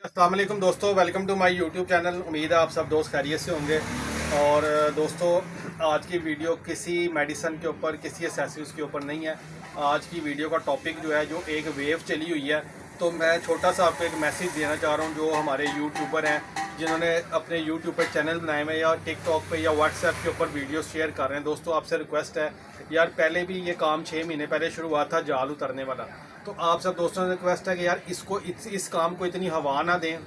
अस्सलाम वालेकुम दोस्तों, welcome to my YouTube channel. उम्मीद है आप सब दोस्त खैरियत से होंगे। और दोस्तों, आज की वीडियो किसी मेडिसन के ऊपर, किसी एसेसरीज के ऊपर नहीं है। आज की वीडियो का टॉपिक जो है, जो एक वेव चली हुई है, तो मैं छोटा सा आपको एक मैसेज देना चाह रहा हूँ। जो हमारे यूट्यूबर हैं, जिन्होंने अपने यूट्यूब पर चैनल बनाए हुए या टिकटॉक पे या व्हाट्सएप के ऊपर वीडियो शेयर कर रहे हैं, दोस्तों आपसे रिक्वेस्ट है यार, पहले भी ये काम 6 महीने पहले शुरू हुआ था जाल उतरने वाला। तो आप सब दोस्तों से रिक्वेस्ट है कि यार इसको इस काम को इतनी हवा ना दें।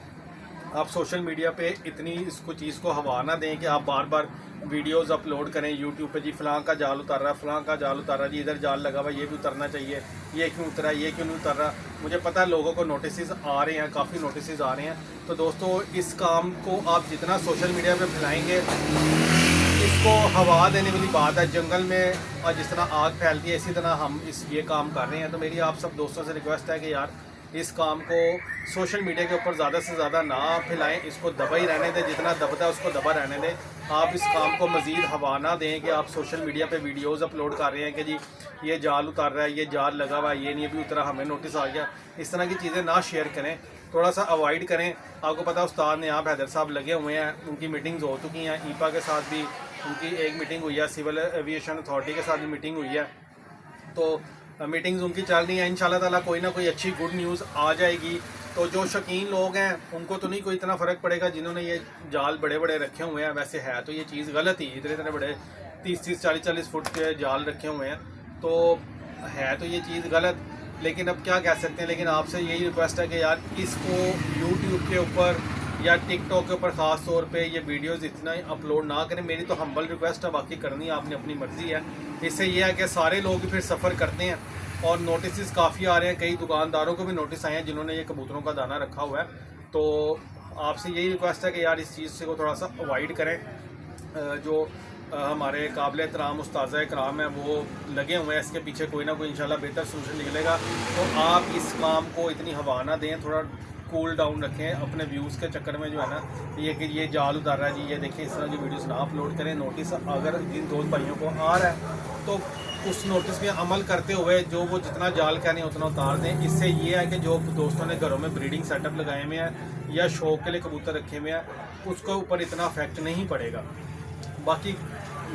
आप सोशल मीडिया पे इतनी इसको चीज़ को हवा ना दें कि आप बार बार वीडियोस अपलोड करें यूट्यूब पे, जी फ़लाँ का जाल उतर रहा है, फ़लाँ का जाल उतर रहा है, जी इधर जाल लगा हुआ, ये भी उतरना चाहिए, ये क्यों उतरा, ये क्यों नहीं उतर रहा। मुझे पता है लोगों को नोटिस आ रहे हैं, काफ़ी नोटिस आ रहे हैं। तो दोस्तों, इस काम को आप जितना सोशल मीडिया पर फैलाएँगे, इसको हवा देने वाली बात है। जंगल में और जिस तरह आग फैलती है, इसी तरह हम ये काम कर रहे हैं। तो मेरी आप सब दोस्तों से रिक्वेस्ट है कि यार इस काम को सोशल मीडिया के ऊपर ज़्यादा से ज़्यादा ना फैलाएं, इसको दबा ही रहने दें, जितना दबता है उसको दबा रहने दें। आप इस काम को मज़ीद हवा ना दें कि आप सोशल मीडिया पे वीडियोस अपलोड कर रहे हैं कि जी ये जाल उतार रहा है, ये जाल लगा हुआ है, ये नहीं अभी उतरा, हमें नोटिस आ गया। इस तरह की चीज़ें ना शेयर करें, थोड़ा सा अवॉइड करें। आपको पता है उस्ताद ने यहाँ हैदर साहब लगे हुए हैं, उनकी मीटिंग्स हो चुकी हैं। ईपा के साथ भी उनकी एक मीटिंग हुई है, सिविल एविएशन अथॉरिटी के साथ भी मीटिंग हुई है। तो मीटिंग्स उनकी चल रही हैं। इंशाल्लाह ताला कोई ना कोई अच्छी गुड न्यूज़ आ जाएगी। तो जो शौकीन लोग हैं उनको तो नहीं कोई इतना फ़र्क पड़ेगा, जिन्होंने ये जाल बड़े बड़े रखे हुए हैं। वैसे है तो ये चीज़ गलत ही, इतने इतने बड़े 30-30 40-40 फुट के जाल रखे हुए हैं, तो है तो ये चीज़ गलत। लेकिन अब क्या कह सकते हैं। लेकिन आपसे यही रिक्वेस्ट है कि यार इसको यूट्यूब के ऊपर या टिकटॉक के ऊपर ख़ास तौर पे ये वीडियोस इतना अपलोड ना करें। मेरी तो हम्बल रिक्वेस्ट है, बाकी करनी आपने अपनी मर्ज़ी है। इससे ये है कि सारे लोग फिर सफ़र करते हैं और नोटिस काफ़ी आ रहे हैं। कई दुकानदारों को भी नोटिस आए हैं जिन्होंने ये कबूतरों का दाना रखा हुआ है। तो आपसे यही रिक्वेस्ट है कि यार इस चीज़ से को थोड़ा सा अवॉइड करें। जो हमारे काबिल एहतराम उस्ताज़ कराम हैं वो लगे हुए हैं इसके पीछे, कोई ना कोई इंशाल्लाह बेहतर सोल्यूशन निकलेगा। तो आप इस काम को इतनी हवा ना दें, थोड़ा कूल डाउन रखें अपने व्यूज़ के चक्कर में। जो है ना, ये कि ये जाल उतार रहा है जी, ये देखिए, इस तरह की वीडियोस ना अपलोड करें। नोटिस अगर जिन दोस्त भाइयों को आ रहा है तो उस नोटिस पे अमल करते हुए जो वो जितना जाल कहने उतना उतार दें। इससे ये है कि जो दोस्तों ने घरों में ब्रीडिंग सेटअप लगाए हुए हैं या शौक के लिए कबूतर रखे हुए हैं, उसके ऊपर इतना अफेक्ट नहीं पड़ेगा। बाकी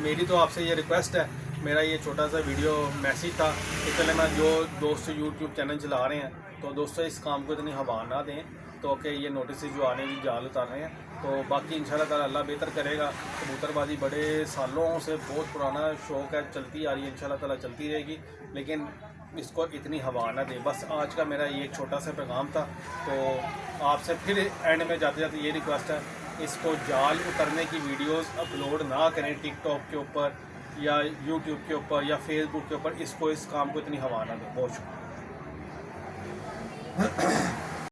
मेरी तो आपसे ये रिक्वेस्ट है, मेरा ये छोटा सा वीडियो मैसेज था। इसलिए मैं जो दोस्त यूट्यूब चैनल चला रहे हैं, तो दोस्तों इस काम को इतनी हवा ना दें, तो कि ये नोटिस जो आ रहे हैं जाल उतार रहे हैं। तो बाकी इंशाल्लाह ताला अल्लाह बेहतर करेगा। कबूतरबाजी बड़े सालों से बहुत पुराना शौक़ है, चलती आ रही है, इंशाल्लाह ताला चलती रहेगी। लेकिन इसको इतनी हवा ना दें। बस आज का मेरा ये एक छोटा सा पैगाम था। तो आपसे फिर एंड में जाते जाते ये रिक्वेस्ट है, इसको जाल उतरने की वीडियोस अपलोड ना करें टिकटॉक के ऊपर या यूट्यूब के ऊपर या फेसबुक के ऊपर। इस काम को इतनी हवा ना दें। बहुत शुक्रिया।